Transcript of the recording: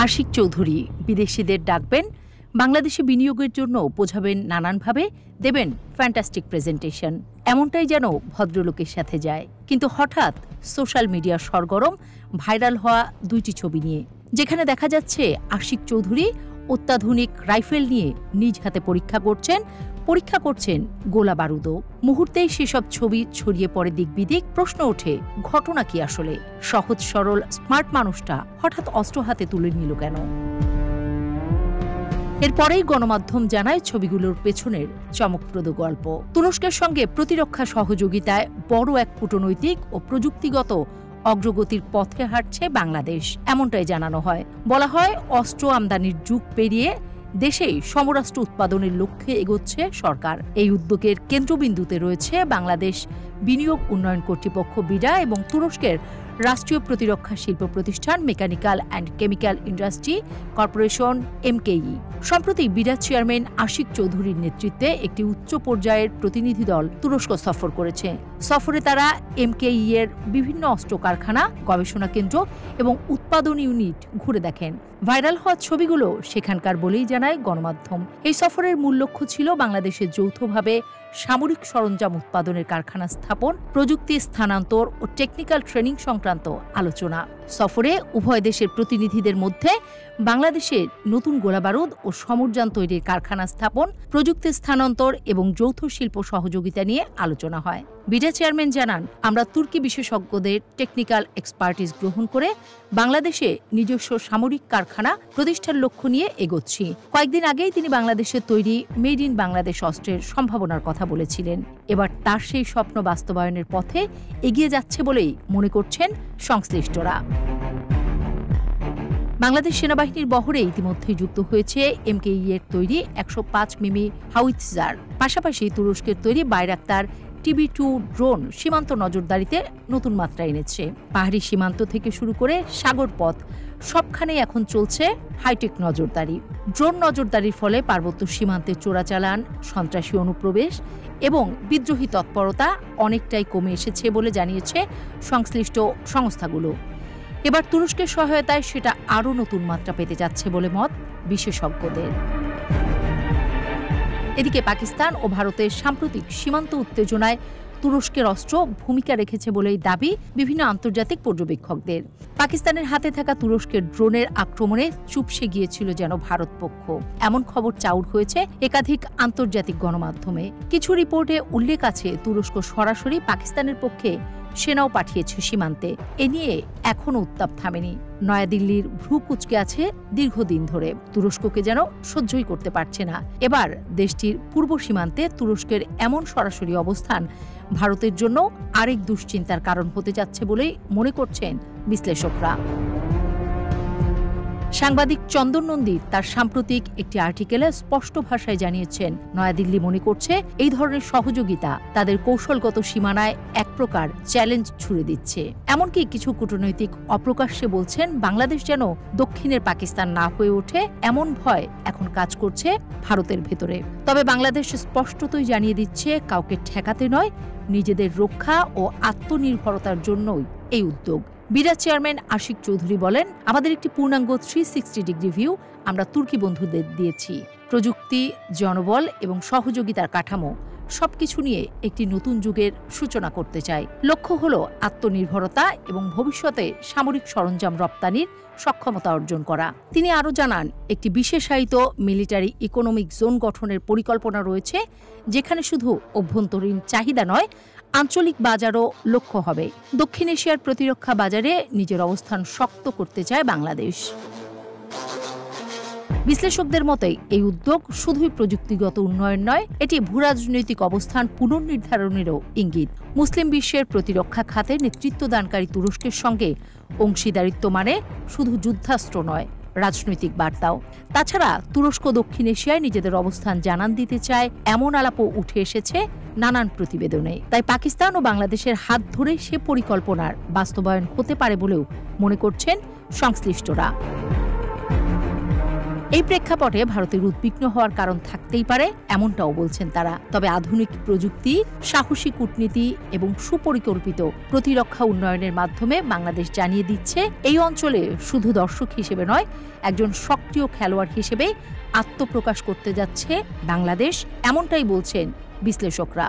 আশিক চৌধুরী বিদেশিদের ডাকবেন, বাংলাদেশে বিনিয়োগের জন্য বোঝাবেন নানানভাবে, দেবেন ফ্যান্টাস্টিক প্রেজেন্টেশন। এমনটাই যেন ভদ্রলোকের সাথে যায়। কিন্তু হঠাৎ সোশ্যাল মিডিয়া সরগরম ভাইরাল হওয়া দুইটি ছবি নিয়ে, যেখানে দেখা যাচ্ছে আশিক চৌধুরী অত্যাধুনিক রাইফেল নিয়ে নিজ হাতে পরীক্ষা করছেন গোলা বারুদও। মুহূর্তেই সেসব ছবি ছড়িয়ে পড়ে দিকবিদিক। প্রশ্ন ওঠে, ঘটনা কি আসলে? সহজ সরল স্মার্ট মানুষটা হঠাৎ অস্ত্র হাতে তুলে নিল কেন? এরপরেই গণমাধ্যম জানায় ছবিগুলোর পেছনের চমকপ্রদ গল্প। তুরস্কের সঙ্গে প্রতিরক্ষা সহযোগিতায় বড় এক কূটনৈতিক ও প্রযুক্তিগত অগ্রগতির পথে হাঁটছে বাংলাদেশ, এমনটাই জানানো হয়। বলা হয়, অস্ত্র আমদানির যুগ পেরিয়ে দেশেই সমরাস্ত্র উৎপাদনের লক্ষ্যে এগোচ্ছে সরকার। এই উদ্যোগের কেন্দ্রবিন্দুতে রয়েছে বাংলাদেশ বিনিয়োগ উন্নয়ন কর্তৃপক্ষ বিডা এবং তুরস্কের রাষ্ট্রীয় প্রতিরক্ষা শিল্প প্রতিষ্ঠান mechanical and chemical industry corporation MKE। সম্প্রতি বিডা চেয়ারম্যান আশিক চৌধুরীর নেতৃত্বে একটি উচ্চ পর্যায়ের প্রতিনিধি দল তুরস্ক সফর করেছে। সফরে তারা MKE এর বিভিন্ন অস্ত্র কারখানা, গবেষণা কেন্দ্র এবং উৎপাদন ইউনিট ঘুরে দেখেন। ভাইরাল হওয়া ছবিগুলো সেখানকার বলেই জানায় গণমাধ্যম। এই সফরের মূল লক্ষ্য ছিল বাংলাদেশে যৌথভাবে সামরিক সরঞ্জাম উৎপাদনের কারখানা স্থাপন, প্রযুক্তি স্থানান্তর ও টেকনিক্যাল ট্রেনিং সংক্রান্ত আলোচনা। সফরে উভয় দেশের প্রতিনিধিদের মধ্যে বাংলাদেশের নতুন গোলাবারুদ ও সমরযান তৈরির কারখানা স্থাপন, প্রযুক্তি স্থানান্তর এবং যৌথ শিল্প সহযোগিতা নিয়ে আলোচনা হয়। বিডা চেয়ারম্যান জানান, আমরা তুর্কি বিশেষজ্ঞদের টেকনিক্যাল এক্সপার্টিস গ্রহণ করে বাংলাদেশে নিজস্ব সামরিক কারখানা প্রতিষ্ঠার লক্ষ্য নিয়ে এগোচ্ছি। কয়েকদিন আগেই তিনি বাংলাদেশের তৈরি মেড ইন বাংলাদেশ অস্ত্রের সম্ভাবনার কথা বলেছিলেন। এবার তার সেই স্বপ্ন বাস্তবায়নের পথে এগিয়ে যাচ্ছে বলেই মনে করছেন সংশ্লিষ্টরা। বাংলাদেশ সেনাবাহিনীর বহরে ইতিমধ্যেই যুক্ত হয়েছে MKE এর তৈরি 105 মিমি হাউইটজার। পাশাপাশি তুরস্কের তৈরি বাইরাক্তার TB2 ড্রোন সীমান্ত নজরদারিতে নতুন মাত্রা এনেছে। পাহাড়ি সীমান্ত থেকে শুরু করে সাগর পথ সবখানেই এখন চলছে হাইটেক নজরদারি। ড্রোন নজরদারির ফলে পার্বত্য সীমান্তে চোরাচালান, সন্ত্রাসী অনুপ্রবেশ এবং বিদ্রোহী তৎপরতা অনেকটাই কমে এসেছে বলে জানিয়েছে সংশ্লিষ্ট সংস্থাগুলো। এবার তুরস্কের সহায়তায় সেটা আরও নতুন মাত্রা পেতে যাচ্ছে বলে মত বিশেষজ্ঞদের। এদিকে পাকিস্তান ও ভারতের সাম্প্রতিক সীমান্ত উত্তেজনায় তুরস্কের অস্ত্র ভূমিকা রেখেছে বলেই দাবি বিভিন্ন আন্তর্জাতিক পর্যবেক্ষকদের। পাকিস্তানের হাতে থাকা তুরস্কের ড্রোনের আক্রমণে চুপসে গিয়েছিল যেন ভারত পক্ষ, এমন খবর চাউর হয়েছে একাধিক আন্তর্জাতিক গণমাধ্যমে। কিছু রিপোর্টে উল্লেখ আছে, তুরস্ক সরাসরি পাকিস্তানের পক্ষে সেনাও পাঠিয়েছে সীমান্তে। এ নিয়ে এখনও উত্তাপ থামেনি। নয়াদিল্লির ভ্রু কুঁচকে আছে দীর্ঘদিন ধরে, তুরস্ককে যেন সহ্যই করতে পারছে না। এবার দেশটির পূর্ব সীমান্তে তুরস্কের এমন সরাসরি অবস্থান ভারতের জন্য আরেক দুশ্চিন্তার কারণ হতে যাচ্ছে বলেই মনে করছেন বিশ্লেষকরা। সাংবাদিক চন্দন নন্দী তার সাম্প্রতিক একটি আর্টিকেলে স্পষ্ট ভাষায় জানিয়েছেন, নয়াদিল্লি মনে করছে এই ধরনের সহযোগিতা তাদের কৌশলগত সীমানায় এক প্রকার চ্যালেঞ্জ ছুড়ে দিচ্ছে। এমনকি কিছু কূটনৈতিক অপ্রকাশ্যে বলছেন, বাংলাদেশ যেন দক্ষিণের পাকিস্তান না হয়ে ওঠে, এমন ভয় এখন কাজ করছে ভারতের ভেতরে। তবে বাংলাদেশ স্পষ্টতই জানিয়ে দিচ্ছে, কাউকে ঠেকাতে নয়, নিজেদের রক্ষা ও আত্মনির্ভরতার জন্যই এই উদ্যোগ। বিডা চেয়ারম্যান আশিক চৌধুরী বলেন, আমাদের একটি পূর্ণাঙ্গ 360 ডিগ্রি ভিউ আমরা তুর্কি বন্ধুদের দিয়েছি। প্রযুক্তি, জনবল এবং সহযোগিতার কাঠামো সবকিছু নিয়ে একটি নতুন যুগের সূচনা করতে চাই। লক্ষ্য হল আত্মনির্ভরতা এবং ভবিষ্যতে সামরিক সরঞ্জাম রপ্তানির সক্ষমতা অর্জন করা। তিনি আরও জানান, একটি বিশেষায়িত মিলিটারি ইকোনমিক জোন গঠনের পরিকল্পনা রয়েছে, যেখানে শুধু অভ্যন্তরীণ চাহিদা নয়, আঞ্চলিক বাজারও লক্ষ্য হবে। দক্ষিণ এশিয়ার প্রতিরক্ষা বাজারে নিজের অবস্থান শক্ত করতে চায় বাংলাদেশ। বিশ্লেষকদের মতে এই উদ্যোগ শুধুই প্রযুক্তিগত উন্নয়ন নয়, এটি ভূরাজনৈতিক অবস্থান পুনর্নির্ধারণেরও ইঙ্গিত। মুসলিম বিশ্বের প্রতিরক্ষা খাতে নেতৃত্বদানকারী তুরস্কের সঙ্গে অংশীদারিত্ব মানে শুধু যুদ্ধাস্ত্র নয়, রাজনৈতিক বার্তাও। তাছাড়া তুরস্ক দক্ষিণ এশিয়ায় নিজেদের অবস্থান জানান দিতে চায়, এমন আলাপও উঠে এসেছে নানান প্রতিবেদনে। তাই পাকিস্তান ও বাংলাদেশের হাত ধরে সে পরিকল্পনার বাস্তবায়ন হতে পারে বলেও মনে করছেন সংশ্লিষ্টরা। এই প্রেক্ষাপটে ভারতের উদ্বিগ্ন হওয়ার কারণ থাকতেই পারে, এমনটাও বলছেন তারা। তবে আধুনিক প্রযুক্তি, সাহসী কূটনীতি এবং সুপরিকল্পিত প্রতিরক্ষা উন্নয়নের মাধ্যমে বাংলাদেশ জানিয়ে দিচ্ছে এই অঞ্চলে শুধু দর্শক হিসেবে নয়, একজন সক্রিয় খেলোয়াড় হিসেবে আত্মপ্রকাশ করতে যাচ্ছে বাংলাদেশ, এমনটাই বলছেন বিশ্লেষকরা।